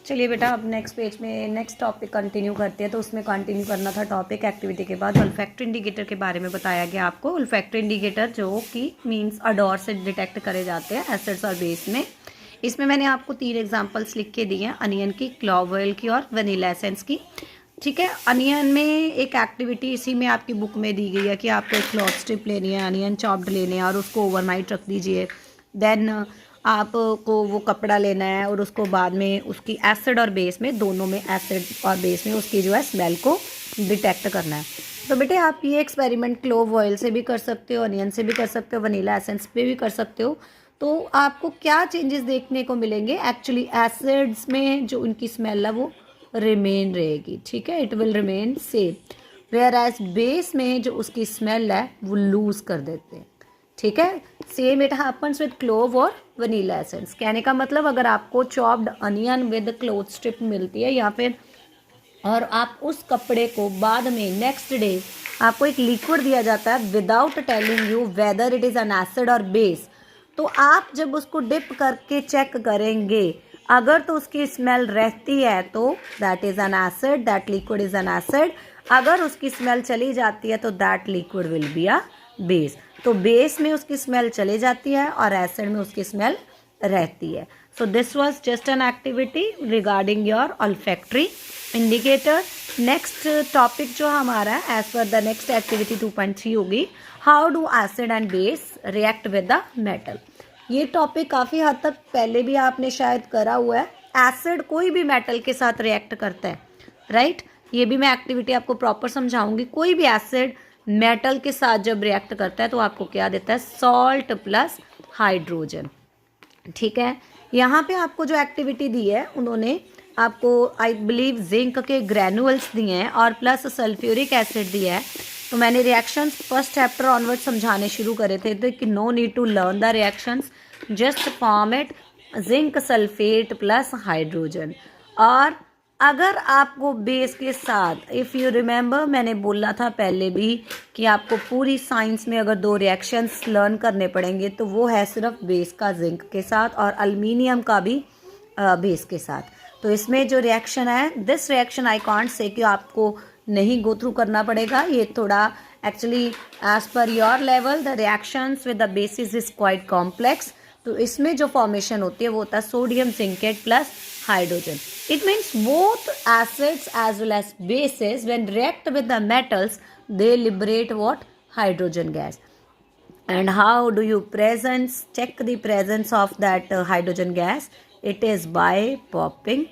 चलिए बेटा, अब नेक्स्ट पेज में नेक्स्ट टॉपिक कंटिन्यू करते हैं। तो उसमें कंटिन्यू करना था टॉपिक एक्टिविटी के बाद ओल्फैक्टरी इंडिकेटर के बारे में बताया गया आपको। ओल्फैक्टरी इंडिकेटर जो कि मींस अडोर से डिटेक्ट करे जाते हैं एसिड्स और बेस में। इसमें मैंने आपको 3 एग्जांपल्स लिख के दिए हैं, अनियन की, क्लोव ऑयल की और वनीला एसेंस की। ठीक है, अनियन में एक एक्टिविटी इसी में आपकी बुक में दी गई है कि आपको एक क्लॉथ स्ट्रिप लेनी है, अनियन चॉप्ड लेने हैं और उसको ओवरनाइट रख दीजिए। देन आपको वो कपड़ा लेना है और उसको बाद में उसकी एसिड और बेस में, दोनों में एसिड और बेस में उसकी जो है स्मेल को डिटेक्ट करना है। तो बेटे आप ये एक्सपेरिमेंट क्लोव ऑयल से भी कर सकते हो, अनियन से भी कर सकते हो, वनीला एसेंस पे भी कर सकते हो। तो आपको क्या चेंजेस देखने को मिलेंगे? एक्चुअली एसिड्स में जो उनकी स्मेल है वो रिमेन रहेगी, ठीक है, it will remain same. Whereas base में जो उसकी स्मेल है वो लूज कर देते हैं, ठीक है। Same it happens with clove और वनीला एसेंस। कहने का मतलब अगर आपको chopped onion with cloth strip मिलती है या फिर और आप उस कपड़े को बाद में नेक्स्ट डे आपको एक लिक्विड दिया जाता है without telling you whether it is an acid और बेस, तो आप जब उसको डिप करके चेक करेंगे, अगर तो उसकी स्मेल रहती है तो that is an acid, that liquid is an acid. अगर उसकी स्मेल चली जाती है तो that liquid will be a base. तो बेस में उसकी स्मेल चली जाती है और एसिड में उसकी स्मेल रहती है। So this was just an activity regarding your olfactory indicator. Next topic जो हमारा है as per the next activity 2.3 होगी, how do acid and base react with the metal. ये टॉपिक काफ़ी हद तक पहले भी आपने शायद करा हुआ है। एसिड कोई भी मेटल के साथ रिएक्ट करता है, राइट। ये भी मैं एक्टिविटी आपको प्रॉपर समझाऊंगी। कोई भी एसिड मेटल के साथ जब रिएक्ट करता है तो आपको क्या देता है? सॉल्ट प्लस हाइड्रोजन, ठीक है। यहाँ पे आपको जो एक्टिविटी दी है उन्होंने आपको आई बिलीव जिंक के ग्रैनुअल्स दिए हैं और प्लस सल्फ्यूरिक एसिड दिया है। तो मैंने रिएक्शंस फर्स्ट चैप्टर ऑनवर्ड समझाने शुरू करे थे तो कि no need to learn the reactions, just form it zinc sulphate plus hydrogen. और अगर आपको बेस के साथ, इफ़ यू रिमेंबर मैंने बोला था पहले भी कि आपको पूरी साइंस में अगर 2 रिएक्शंस लर्न करने पड़ेंगे तो वो है सिर्फ बेस का जिंक के साथ और एल्युमिनियम का भी बेस के साथ। तो इसमें जो रिएक्शन है, this reaction I can't say कि आपको नहीं गो थ्रू करना पड़ेगा, ये थोड़ा actually as per your level the reactions with the bases is quite complex. तो इसमें जो फॉर्मेशन होती है वो होता है sodium zincate plus hydrogen. It means both acids as well as bases when react with the metals they liberate what? Hydrogen gas. And how do you check the presence of that hydrogen gas? It is by popping